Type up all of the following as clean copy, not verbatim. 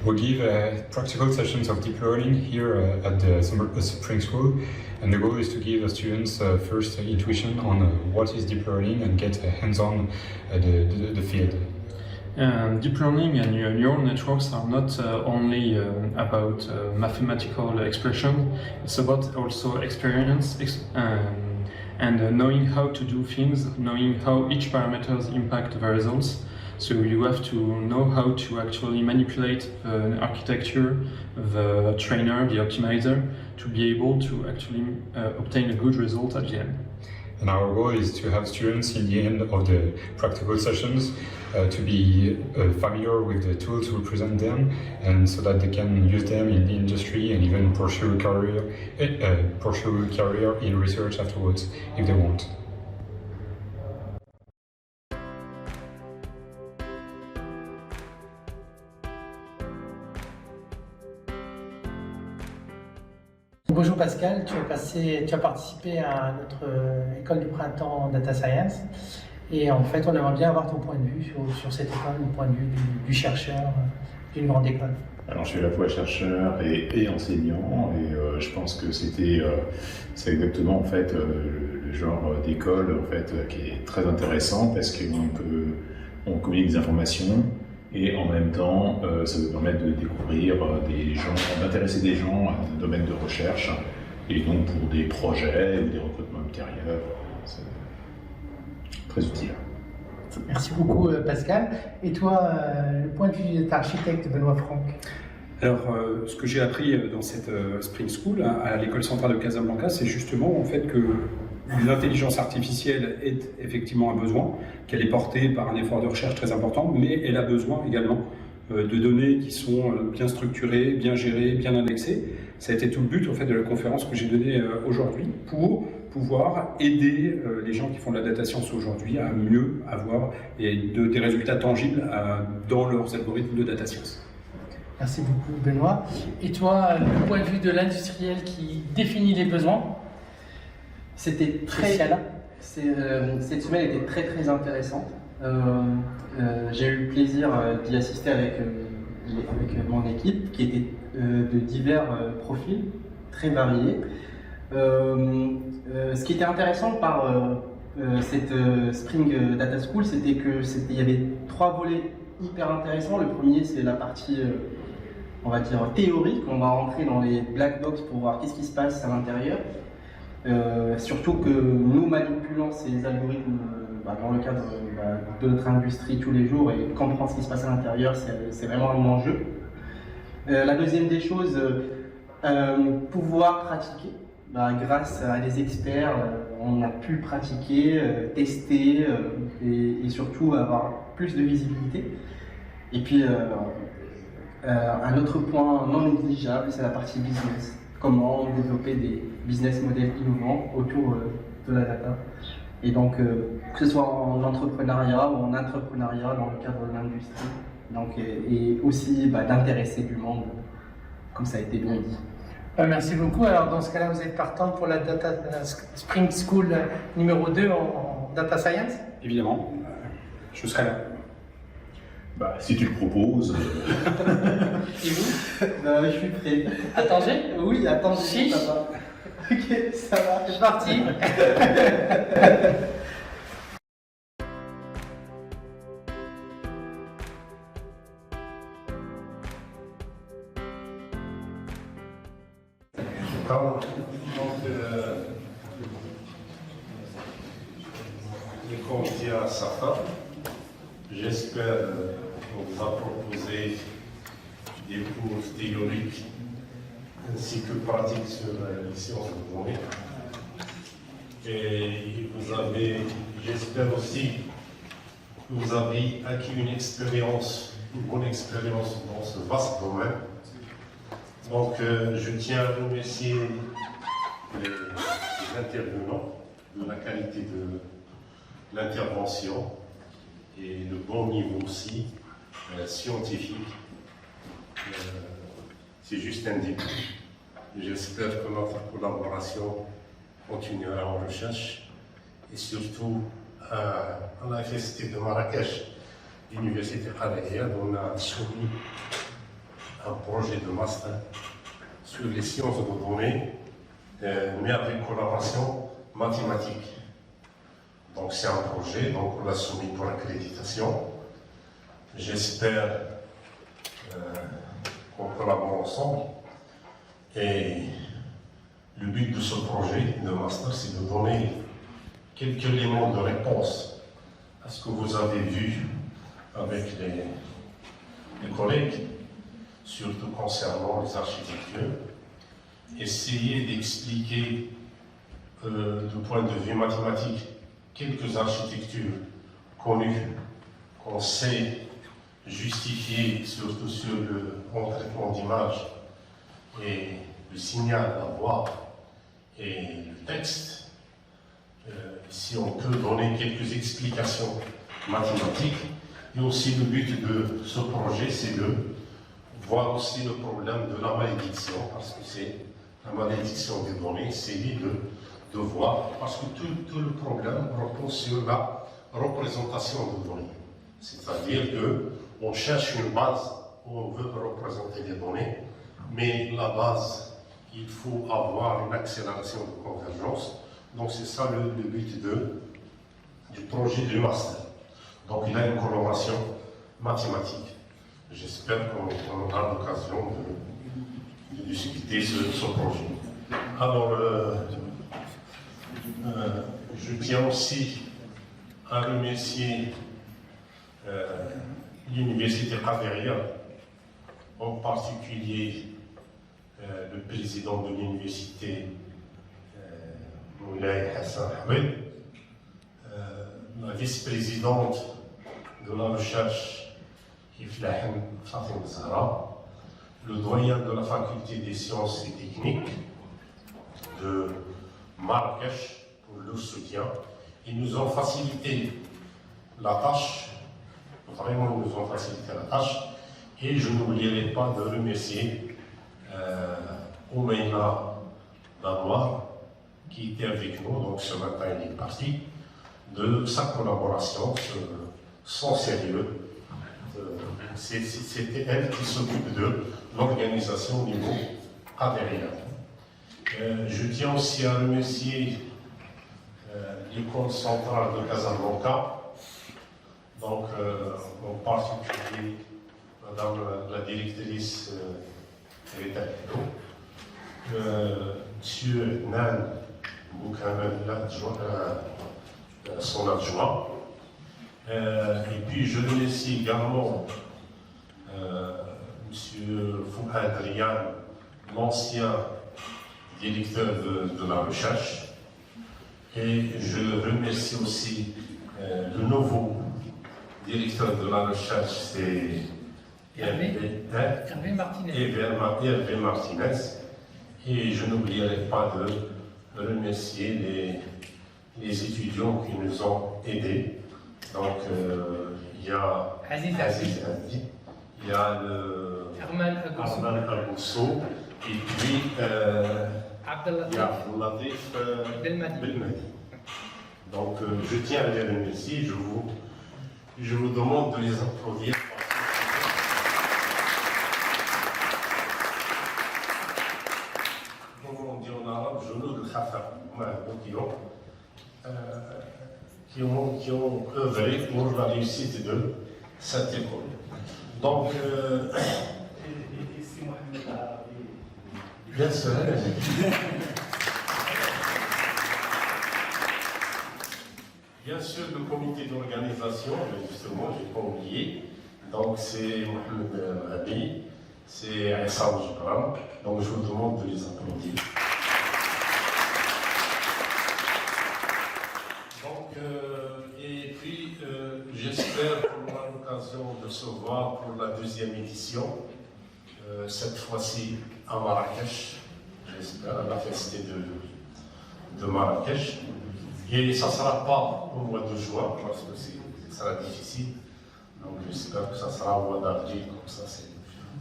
We give practical sessions of deep learning here at the Spring School, and the goal is to give students first intuition on what is deep learning and get hands-on the field. Deep learning and neural networks are not only about mathematical expression, it's about also experience and knowing how to do things, knowing how each parameters impact the results. So you have to know how to actually manipulate the architecture, the trainer, the optimizer, to be able to actually obtain a good result at the end. And our goal is to have students in the end of the practical sessions to be familiar with the tools we present them, and so that they can use them in the industry and even pursue a career in research afterwards if they want. Bonjour Pascal, tu as participé à notre école du printemps Data Science et en fait on aimerait bien avoir ton point de vue sur cette école, le point de vue du chercheur d'une grande école. Alors je suis à la fois chercheur et enseignant et je pense que c'est exactement en fait le genre d'école en fait qui est très intéressant parce qu'on communique des informations. Et en même temps, ça nous permet de découvrir des gens, d'intéresser des gens à des domaines de recherche, et donc pour des projets ou des recrutements ultérieurs, c'est très utile. Merci beaucoup Pascal. Et toi, le point de vue de l'architecte Benoît Franck? Alors, ce que j'ai appris dans cette Spring School, à l'école centrale de Casablanca, c'est justement en fait que l'intelligence artificielle est effectivement un besoin, qu'elle est portée par un effort de recherche très important, mais elle a besoin également de données qui sont bien structurées, bien gérées, bien indexées. Ça a été tout le but en fait, de la conférence que j'ai donnée aujourd'hui pour pouvoir aider les gens qui font de la data science aujourd'hui à mieux avoir des résultats tangibles dans leurs algorithmes de data science. Merci beaucoup Benoît. Et toi, le point de vue de l'industriel qui définit les besoins? C'était très... cette semaine était très intéressante. J'ai eu le plaisir d'y assister avec mon équipe qui était de divers profils, très variés. Ce qui était intéressant par cette Spring Data School, c'était qu'il y avait 3 volets hyper intéressants. Le premier, c'est la partie, on va dire, théorique. On va rentrer dans les black box pour voir qu'est-ce qui se passe à l'intérieur. Surtout que nous manipulons ces algorithmes dans le cadre de notre industrie tous les jours et comprendre ce qui se passe à l'intérieur, c'est vraiment un enjeu. La deuxième des choses, pouvoir pratiquer. Grâce à des experts, on a pu pratiquer, tester et surtout avoir plus de visibilité. Et puis, un autre point non négligeable, c'est la partie business. Comment développer des business models innovants autour de la data. Et donc, que ce soit en entrepreneuriat ou en intrapreneuriat dans le cadre de l'industrie, et aussi d'intéresser du monde, comme ça a été bien dit. Merci beaucoup. Alors dans ce cas-là, vous êtes partant pour la Spring School numéro 2 en Data Science? Évidemment, je serai là. Si tu le proposes. Et vous? Je suis prêt. À Tanger? Oui, à Tanger. Chiche. Ok, ça va. C'est parti. Comme dit à Safa, j'espère qu'on vous a proposé des cours théoriques ainsi que pratiques sur les sciences de données. Et vous avez, j'espère aussi, que vous avez acquis une bonne expérience dans ce vaste domaine. Donc, je tiens à remercier les intervenants de la qualité de l'intervention et le bon niveau aussi scientifique. C'est juste un début. J'espère que notre collaboration continuera en recherche et surtout à l'université de Marrakech, l'université Al-Ayad, on a soumis un projet de master sur les sciences de données, mais avec collaboration mathématique. Donc c'est un projet, donc on l'a soumis pour l'accréditation. J'espère qu'on collabore ensemble. Et le but de ce projet de master, c'est de donner quelques éléments de réponse à ce que vous avez vu avec les collègues, surtout concernant les architectures. Essayer d'expliquer du point de vue mathématique quelques architectures connues, qu'on sait justifier, surtout sur le traitement d'image et le signal, la voix et le texte. Si on peut donner quelques explications mathématiques. Et aussi le but de ce projet, c'est de voir aussi le problème de la malédiction, parce que c'est la malédiction des données, c'est de voir, parce que tout le problème repose sur la représentation de données. C'est-à-dire qu'on cherche une base où on veut représenter les données, mais la base, il faut avoir une accélération de convergence. Donc c'est ça le but du projet du master. Donc il y a une coloration mathématique. J'espère qu'on aura l'occasion de discuter ce projet. Alors, je tiens aussi à remercier l'Université Qadiriyya, en particulier le président de l'université, Moulay Hassan Ahmed, la vice-présidente de la recherche, Iflahem Fatim Zahra, le doyen de la faculté des sciences et techniques de Marrakech pour leur soutien. Ils nous ont facilité la tâche, vraiment ils nous ont facilité la tâche, et je n'oublierai pas de remercier Oumaina Danoir, qui était avec nous, donc ce matin il est parti, de sa collaboration, son sérieux. C'était elle qui s'occupe de l'organisation au niveau Qadiriyya. Je tiens aussi à remercier l'école centrale de Casablanca, donc en particulier Madame la directrice Rita Kito, Monsieur Nan Boukamed, son adjoint. Et puis je remercie également Monsieur Fouad Rian, l'ancien directeur de la recherche. Et je remercie aussi le nouveau directeur de la recherche, c'est Hervé Martinez. Et je n'oublierai pas de remercier les étudiants qui nous ont aidés. Donc, il y a Aziz Hadi, il y a Arman Agousso, et puis il y a Abdellatif Belmadi. Donc, je tiens à les remercier. Je vous demande de les applaudir. Comme on dit en arabe, genoux de Khafa, qui ont œuvré pour la réussite de cette école. Donc, bien sûr, bien sûr, le comité d'organisation, justement, je n'ai pas oublié, donc c'est Mohamed Abi, c'est Issa Oujibram, donc je vous demande de les applaudir. Et puis, j'espère qu'on aura l'occasion de se voir pour la deuxième édition, cette fois-ci à Marrakech, j'espère, à la fête de Marrakech. Et ça ne sera pas au mois de juin, parce que ça sera difficile. Donc j'espère que ça sera au mois d'avril, comme ça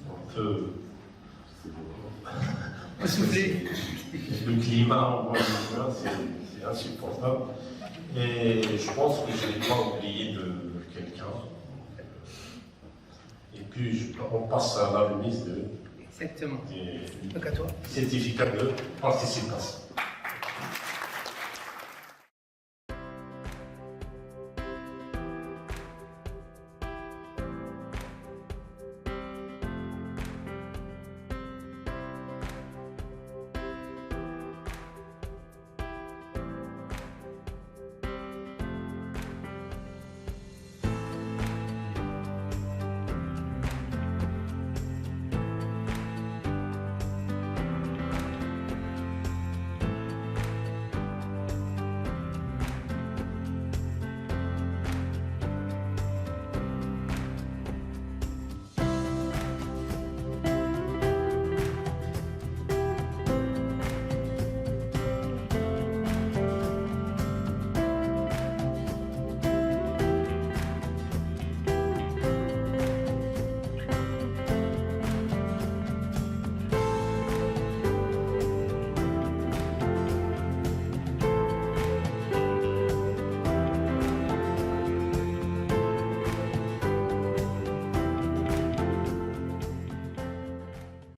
on peut souffler. Le climat au mois de juin, c'est insupportable. Et je pense que je n'ai pas oublié de quelqu'un. Et puis on passe à la remise de Exactement. et Donc à toi. certificat de participation.